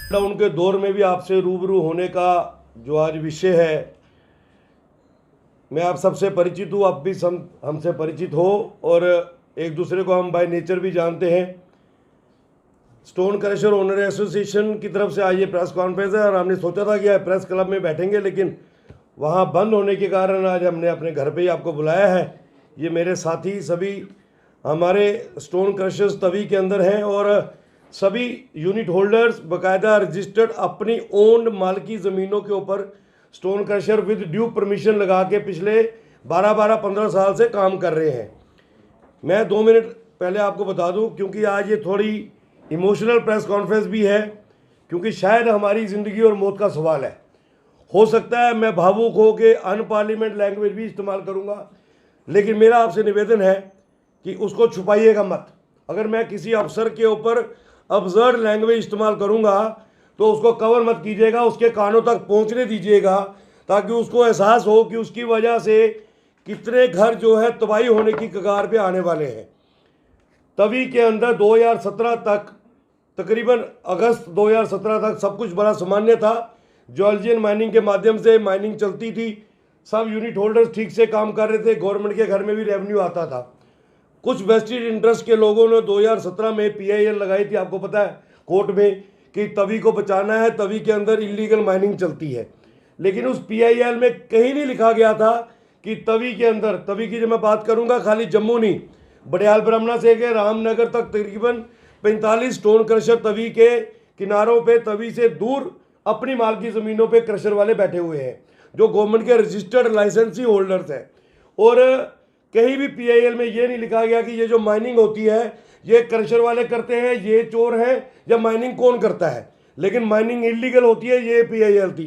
Lockdown के दौर में भी आपसे रूबरू होने का जो आज विषय है, मैं आप सबसे परिचित हूँ, आप भी हमसे परिचित हो और एक दूसरे को हम बाय नेचर भी जानते हैं। स्टोन क्रशर ओनर एसोसिएशन की तरफ से आज ये प्रेस कॉन्फ्रेंस है और हमने सोचा था कि प्रेस क्लब में बैठेंगे, लेकिन वहाँ बंद होने के कारण आज हमने अपने घर पे ही आपको बुलाया है। ये मेरे साथी सभी हमारे स्टोन क्रशर्स तवी के अंदर हैं और सभी यूनिट होल्डर्स बाकायदा रजिस्टर्ड अपनी ओन्ड मालकी ज़मीनों के ऊपर stone crusher with due permission लगा के पिछले 12-15 साल से काम कर रहे हैं। मैं 2 मिनट पहले आपको बता दूं, क्योंकि आज ये थोड़ी इमोशनल प्रेस कॉन्फ्रेंस भी है, क्योंकि शायद हमारी ज़िंदगी और मौत का सवाल है। हो सकता है मैं भावुक हो के अनपार्लियामेंट लैंग्वेज भी इस्तेमाल करूँगा, लेकिन मेरा आपसे निवेदन है कि उसको छुपाइएगा मत। अगर मैं किसी अफसर के ऊपर अब्सर्ड लैंग्वेज इस्तेमाल करूँगा तो उसको कवर मत कीजिएगा, उसके कानों तक पहुँचने दीजिएगा, ताकि उसको एहसास हो कि उसकी वजह से कितने घर जो है तबाही होने की कगार पे आने वाले हैं। तभी के अंदर 2017 तक, तकरीबन अगस्त 2017 तक सब कुछ बड़ा सामान्य था। जॉर्जियन माइनिंग के माध्यम से माइनिंग चलती थी, सब यूनिट होल्डर्स ठीक से काम कर रहे थे, गवर्नमेंट के घर में भी रेवेन्यू आता था। कुछ वेस्टेड इंटरेस्ट के लोगों ने 2017 में PIL लगाई थी, आपको पता है, कोर्ट में, कि तवी को बचाना है, तवी के अंदर इलीगल माइनिंग चलती है। लेकिन उस PIL में कहीं नहीं लिखा गया था कि तवी के अंदर, तवी की जब मैं बात करूंगा खाली जम्मू नहीं, बडियाल ब्रह्मणा से के रामनगर तक तकरीबन 45 स्टोन क्रशर तवी के किनारों पे, तवी से दूर अपनी मालकी ज़मीनों पे क्रशर वाले बैठे हुए हैं, जो गवर्नमेंट के रजिस्टर्ड लाइसेंसी होल्डर्स हैं। और कहीं भी PIL में ये नहीं लिखा गया कि ये जो माइनिंग होती है ये क्रशर वाले करते हैं, ये चोर हैं, या माइनिंग कौन करता है। लेकिन माइनिंग इलीगल होती है, ये PIL थी।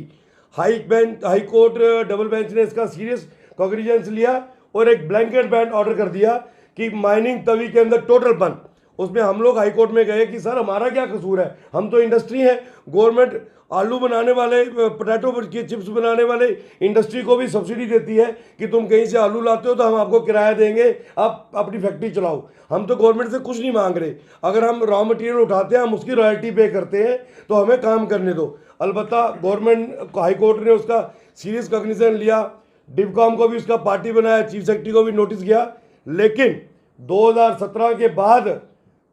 हाई कोर्ट डबल बेंच ने इसका सीरियस कॉग्निजेंस लिया और एक ब्लैंकेट बैन ऑर्डर कर दिया कि माइनिंग तवी के अंदर टोटल बंद। उसमें हम लोग हाई कोर्ट में गए कि सर हमारा क्या कसूर है, हम तो इंडस्ट्री है, गवर्नमेंट आलू बनाने वाले, पोटैटो की चिप्स बनाने वाले इंडस्ट्री को भी सब्सिडी देती है कि तुम कहीं से आलू लाते हो तो हम आपको किराया देंगे, आप अपनी फैक्ट्री चलाओ। हम तो गवर्नमेंट से कुछ नहीं मांग रहे, अगर हम रॉ मटेरियल उठाते हैं हम उसकी रॉयल्टी पे करते हैं, तो हमें काम करने दो। अलबत्ता गवर्नमेंट हाई कोर्ट ने उसका सीरियस कॉग्निजेंस लिया, डिवकॉम को भी उसका पार्टी बनाया, चीफ सेक्रेटरी को भी नोटिस गया। लेकिन 2017 के बाद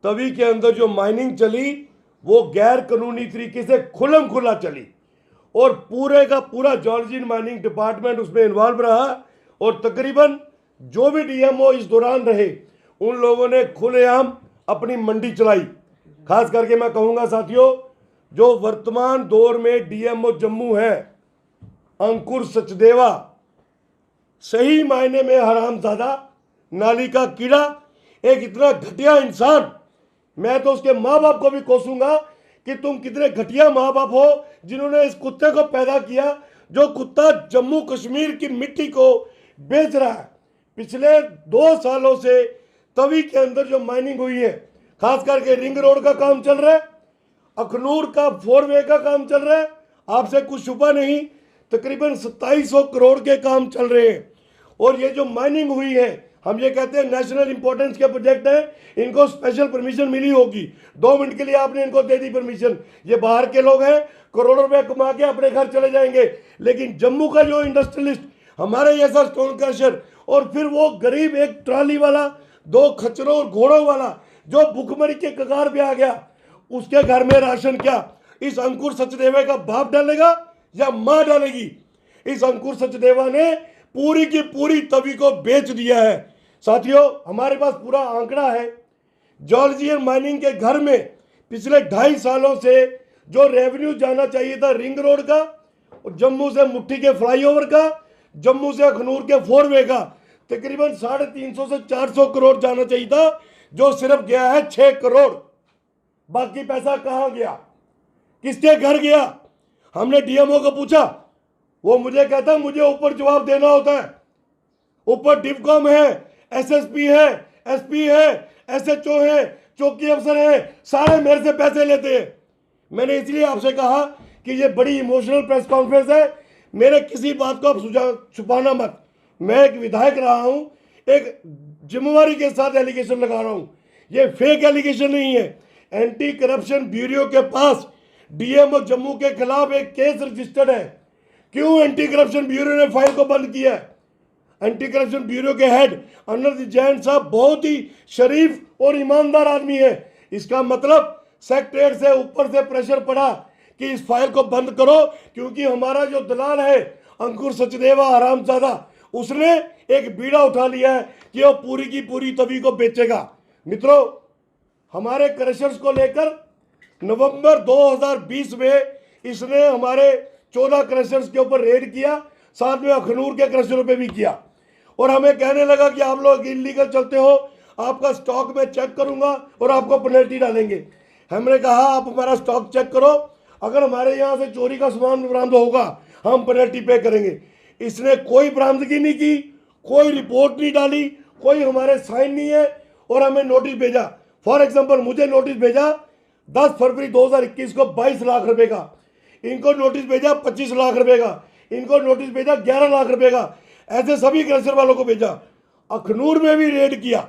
तवी के अंदर जो माइनिंग चली वो गैर कानूनी तरीके से खुलम खुला चली और पूरे का पूरा जॉर्जियन माइनिंग डिपार्टमेंट उसमें इन्वॉल्व रहा। और तकरीबन जो भी DMO इस दौरान रहे उन लोगों ने खुलेआम अपनी मंडी चलाई। खास करके मैं कहूँगा साथियों, जो वर्तमान दौर में DMO जम्मू है, अंकुर सचदेवा, सही मायने में हरामजादा, नाली का कीड़ा, एक इतना घटिया इंसान। मैं तो उसके माँ बाप को भी कोसूंगा कि तुम कितने घटिया माँ बाप हो जिन्होंने इस कुत्ते को पैदा किया, जो कुत्ता जम्मू कश्मीर की मिट्टी को बेच रहा है। पिछले 2 सालों से तवी के अंदर जो माइनिंग हुई है, खास करके रिंग रोड का काम चल रहा है, अखनूर का 4 वे का काम चल रहा है, आपसे कुछ छुपा नहीं, तकरीबन 2700 करोड़ के काम चल रहे हैं। और ये जो माइनिंग हुई है, हम ये कहते हैं नेशनल इंपॉर्टेंस के प्रोजेक्ट हैं, इनको स्पेशल परमिशन मिली होगी। 2 मिनट के लिए आपने इनको दे दी परमिशन, ये बाहर के लोग हैं, करोड़ों रुपए कमा के अपने घर चले जाएंगे। लेकिन जम्मू का जो इंडस्ट्रियलिस्ट, हमारे जैसा स्टोन क्रशर, और फिर वो गरीब एक ट्रॉली वाला, 2 खच्चरों और घोड़ों वाला जो भुखमरी के कगार पे आ गया, उसके घर में राशन क्या इस अंकुर सचदेवा का बाप डालेगा या माँ डालेगी? इस अंकुर सचदेवा ने पूरी की पूरी तवी को बेच दिया है। साथियों, हमारे पास पूरा आंकड़ा है, जॉर्जियन माइनिंग के घर में पिछले 2.5 सालों से जो रेवेन्यू जाना चाहिए था रिंग रोड का, जम्मू से मुट्ठी के फ्लाईओवर का, जम्मू से अखनूर के 4 वे का, तकरीबन 350 से 400 करोड़ जाना चाहिए था, जो सिर्फ गया है 6 करोड़। बाकी पैसा कहाँ गया, किसके घर गया? हमने DMO को पूछा, वो मुझे कहता मुझे ऊपर जवाब देना होता है, ऊपर डिवकॉम है, SSP है, SP है, SHO है, चौकी अफसर है, सारे मेरे से पैसे लेते हैं। मैंने इसलिए आपसे कहा कि ये बड़ी इमोशनल प्रेस कॉन्फ्रेंस है, मेरे किसी बात को आप छुपाना मत। मैं एक विधायक रहा हूं, एक जिम्मेवारी के साथ एलिगेशन लगा रहा हूं, ये फेक एलिगेशन नहीं है। एंटी करप्शन ब्यूरो के पास डीएमओ जम्मू के खिलाफ एक केस रजिस्टर्ड है। क्यों एंटी करप्शन ब्यूरो ने फाइल को बंद किया है? एंटी करप्शन ब्यूरो के हेड अनिरुद्ध जैन साहब बहुत ही शरीफ और ईमानदार आदमी है। इसका मतलब सेक्रेटरीट से ऊपर से प्रेशर पड़ा कि इस फाइल को बंद करो, क्योंकि हमारा जो दलाल है अंकुर सचदेवा हरामजादा, उसने एक बीड़ा उठा लिया है कि वो पूरी की पूरी तवी को बेचेगा। मित्रों, हमारे क्रशर्स को लेकर नवंबर 2020 में इसने हमारे 14 क्रशर्स के ऊपर रेड किया, साथ में अखनूर के क्रशरों पे भी किया, और हमें कहने लगा कि आप लोग इलीगल चलते हो, आपका स्टॉक में चेक करूंगा और आपको पेनल्टी डालेंगे। हमने कहा आप हमारा स्टॉक चेक करो, अगर हमारे यहाँ से चोरी का सामान बरामद होगा हम पेनल्टी पे करेंगे। इसने कोई बरामदगी नहीं की, कोई रिपोर्ट नहीं डाली, कोई हमारे साइन नहीं है, और हमें नोटिस भेजा। फॉर एग्जांपल मुझे नोटिस भेजा 10 फरवरी 2021 को 22 लाख रुपए का, इनको नोटिस भेजा 25 लाख रुपए का, इनको नोटिस भेजा 11 लाख रुपए का, ऐसे सभी क्रशर वालों को भेजा। अखनूर में भी रेड किया,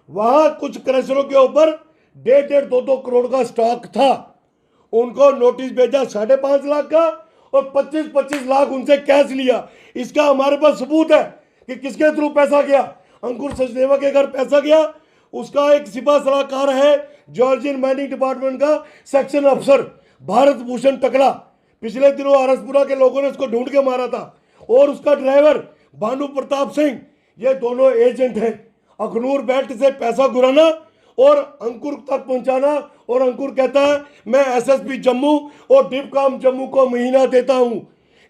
वहां कुछ क्रशरों के ऊपर 1.5-2 करोड़ का स्टॉक था, उनको नोटिस भेजा 5.5 लाख का, और 25-25 लाख उनसे कैश लिया। इसका हमारे पास सबूत है कि किसके थ्रू पैसा गया। अंकुर सचदेवा के घर पैसा गया, उसका एक सिपा सलाहकार है जॉर्जियन माइनिंग डिपार्टमेंट का सेक्शन अफसर भारत भूषण टकला, पिछले दिनों आरसपुरा के लोगों ने उसको ढूंढ के मारा था, और उसका ड्राइवर भानु प्रताप सिंह, ये दोनों एजेंट हैं। अखनूर बेल्ट से पैसा घुराना और अंकुर तक पहुंचाना, और अंकुर कहता है मैं एसएसपी जम्मू और डिपकाम जम्मू को महीना देता हूं।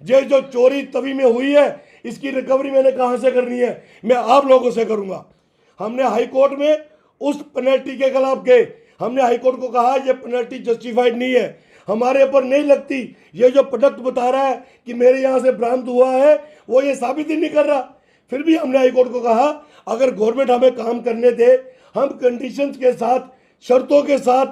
ये जो चोरी तवी में हुई है इसकी रिकवरी मैंने कहां से करनी है? मैं आप लोगों से करूंगा। हमने हाई कोर्ट में उस पेनल्टी के खिलाफ गए, हमने हाई कोर्ट को कहा ये पेनल्टी जस्टिफाइड नहीं है, हमारे ऊपर नहीं लगती। ये जो प्रोडक्ट बता रहा है कि मेरे यहाँ से बरामद हुआ है वो ये साबित ही नहीं कर रहा। फिर भी हमने हाई कोर्ट को कहा अगर गवर्नमेंट हमें काम करने दे, हम कंडीशंस के साथ, शर्तों के साथ,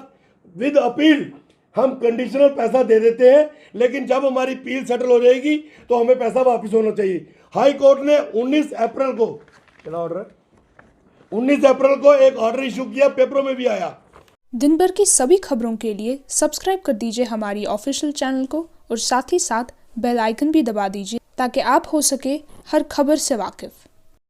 विद अपील हम कंडीशनल पैसा दे देते हैं, लेकिन जब हमारी अपील सेटल हो जाएगी तो हमें पैसा वापस होना चाहिए। हाई कोर्ट ने 19 अप्रैल को, क्या ऑर्डर है, 19 अप्रैल को एक ऑर्डर इशू किया, पेपरों में भी आया। दिन भर की सभी खबरों के लिए सब्सक्राइब कर दीजिए हमारी ऑफिशियल चैनल को, और साथ ही साथ बेल आइकन भी दबा दीजिए ताकि आप हो सके हर खबर से वाकिफ।